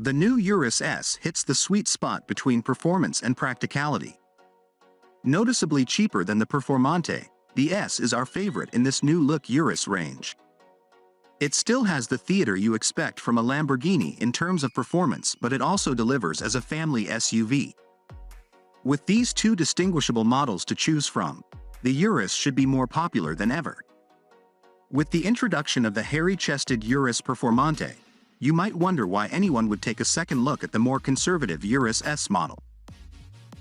The new Urus S hits the sweet spot between performance and practicality. Noticeably cheaper than the Performante, the S is our favorite in this new look Urus range. It still has the theater you expect from a Lamborghini in terms of performance, but it also delivers as a family SUV. With these two distinguishable models to choose from, the Urus should be more popular than ever. With the introduction of the hairy-chested Urus Performante, you might wonder why anyone would take a second look at the more conservative Urus S model.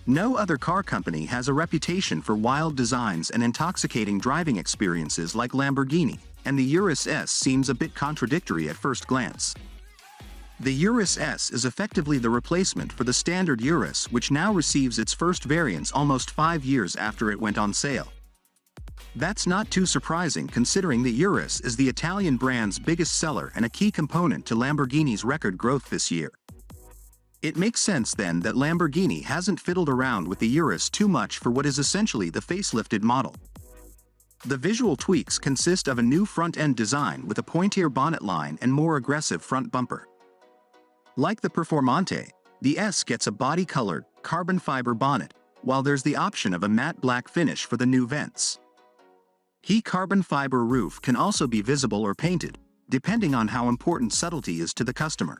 No other car company has a reputation for wild designs and intoxicating driving experiences like Lamborghini, and the Urus S seems a bit contradictory at first glance. The Urus S is effectively the replacement for the standard Urus, which now receives its first variants almost 5 years after it went on sale. That's not too surprising considering the Urus is the Italian brand's biggest seller and a key component to Lamborghini's record growth this year. It makes sense then that Lamborghini hasn't fiddled around with the Urus too much for what is essentially the facelifted model. The visual tweaks consist of a new front-end design with a pointier bonnet line and more aggressive front bumper. Like the Performante, the S gets a body-colored, carbon fiber bonnet, while there's the option of a matte black finish for the new vents. The carbon fiber roof can also be visible or painted, depending on how important subtlety is to the customer.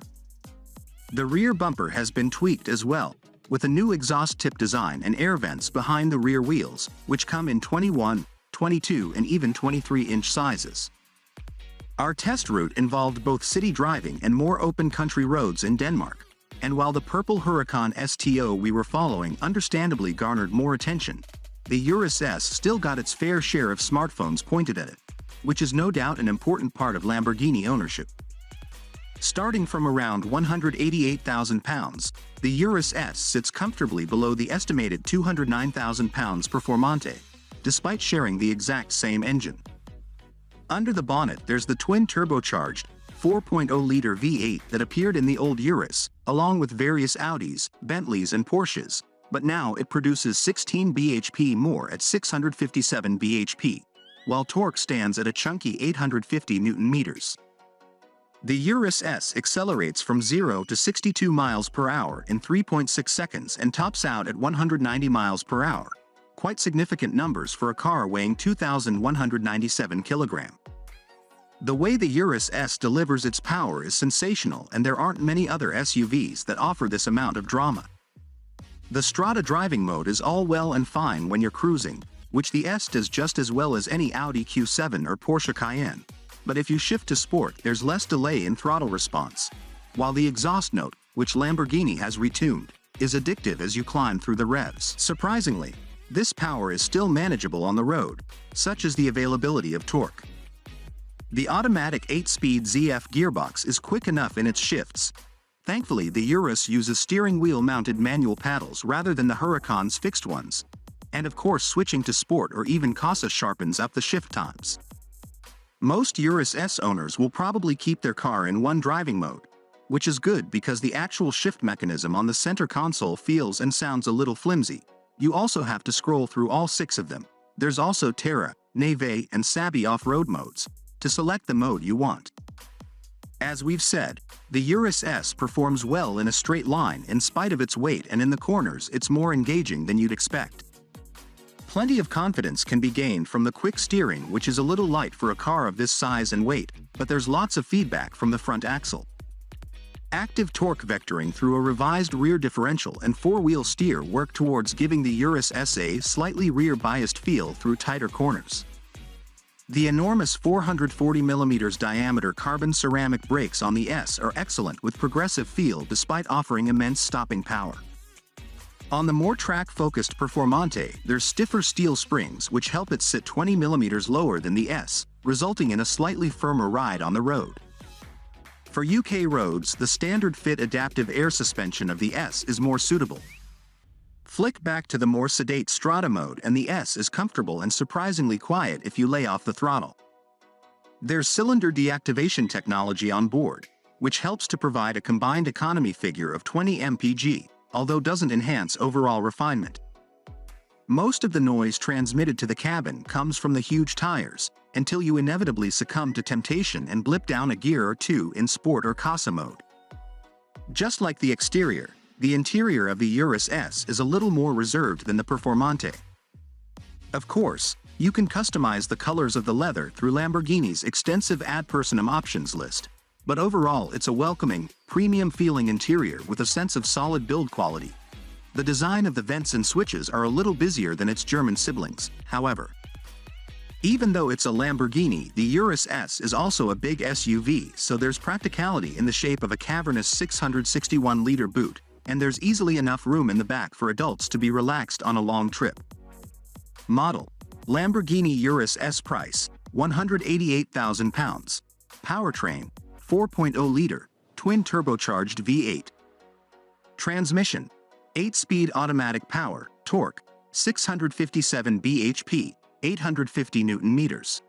The rear bumper has been tweaked as well, with a new exhaust tip design and air vents behind the rear wheels, which come in 21, 22 and even 23-inch sizes. Our test route involved both city driving and more open country roads in Denmark, and while the purple Huracan STO we were following understandably garnered more attention, the Urus S still got its fair share of smartphones pointed at it, which is no doubt an important part of Lamborghini ownership. Starting from around £188,000, the Urus S sits comfortably below the estimated £209,000 Performante, despite sharing the exact same engine. Under the bonnet there's the twin-turbocharged 4.0-liter V8 that appeared in the old Urus, along with various Audis, Bentleys and Porsches, but now it produces 16 bhp more at 657 bhp, while torque stands at a chunky 850 Nm. The Urus S accelerates from 0 to 62 miles per hour in 3.6 seconds and tops out at 190 miles per hour. Quite significant numbers for a car weighing 2,197 kilograms. The way the Urus S delivers its power is sensational, and there aren't many other SUVs that offer this amount of drama. The Strada driving mode is all well and fine when you're cruising, which the S does just as well as any Audi Q7 or Porsche Cayenne. But if you shift to sport, there's less delay in throttle response, while the exhaust note, which Lamborghini has retuned, is addictive as you climb through the revs. Surprisingly, this power is still manageable on the road, such as the availability of torque. The automatic 8-speed ZF gearbox is quick enough in its shifts. Thankfully, the Urus uses steering wheel-mounted manual paddles rather than the Huracan's fixed ones. And of course, switching to Sport or even Casa sharpens up the shift times. Most Urus S owners will probably keep their car in one driving mode, which is good because the actual shift mechanism on the center console feels and sounds a little flimsy. You also have to scroll through all 6 of them. There's also Terra, Neve and Sabi off-road modes, to select the mode you want. As we've said, the Urus S performs well in a straight line in spite of its weight, and in the corners it's more engaging than you'd expect. Plenty of confidence can be gained from the quick steering, which is a little light for a car of this size and weight, but there's lots of feedback from the front axle. Active torque vectoring through a revised rear differential and 4-wheel steer work towards giving the Urus S a slightly rear-biased feel through tighter corners. The enormous 440mm diameter carbon ceramic brakes on the S are excellent with progressive feel despite offering immense stopping power. On the more track-focused Performante, there's stiffer steel springs which help it sit 20mm lower than the S, resulting in a slightly firmer ride on the road. For UK roads, the standard fit adaptive air suspension of the S is more suitable. Flick back to the more sedate Strada mode and the S is comfortable and surprisingly quiet if you lay off the throttle. There's cylinder deactivation technology on board, which helps to provide a combined economy figure of 20 mpg, although doesn't enhance overall refinement. Most of the noise transmitted to the cabin comes from the huge tires, until you inevitably succumb to temptation and blip down a gear or two in Sport or Casa mode. Just like the exterior, the interior of the Urus S is a little more reserved than the Performante. Of course, you can customize the colors of the leather through Lamborghini's extensive ad personam options list, but overall it's a welcoming, premium-feeling interior with a sense of solid build quality. The design of the vents and switches are a little busier than its German siblings, however. Even though it's a Lamborghini, the Urus S is also a big SUV, so there's practicality in the shape of a cavernous 661-liter boot, and there's easily enough room in the back for adults to be relaxed on a long trip. Model: Lamborghini Urus S. Price: £188,000. Powertrain: 4.0-liter, twin-turbocharged V8. Transmission: 8-speed automatic power, torque: 657 bhp, 850 Nm.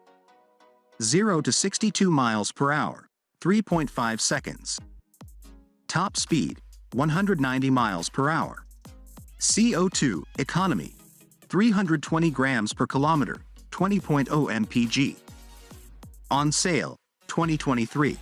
0 to 62 miles per hour, 3.5 seconds. Top speed: 190 miles per hour. CO2 economy: 320 grams per kilometer, 20.0 mpg. On sale, 2023.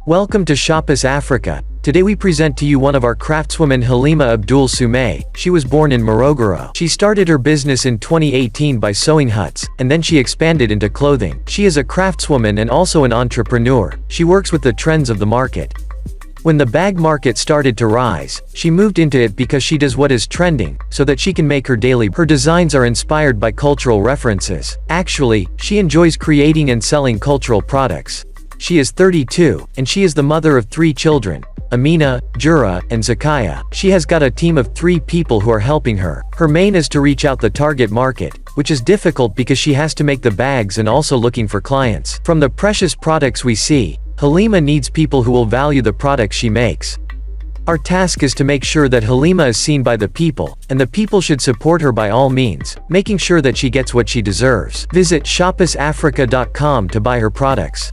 Welcome to Shoppers Africa. Today we present to you one of our craftswomen, Halima Abdul Soumay. She was born in Morogoro. She started her business in 2018 by sewing huts, and then she expanded into clothing. She is a craftswoman and also an entrepreneur. She works with the trends of the market. When the bag market started to rise, she moved into it because she does what is trending, so that she can make her daily. Her designs are inspired by cultural references. Actually, she enjoys creating and selling cultural products. She is 32, and she is the mother of 3 children, Amina, Jura, and Zakaya. She has got a team of 3 people who are helping her. Her main is to reach out the target market, which is difficult because she has to make the bags and also looking for clients. From the precious products we see, Halima needs people who will value the products she makes. Our task is to make sure that Halima is seen by the people, and the people should support her by all means, making sure that she gets what she deserves. Visit shoppersafrica.com to buy her products.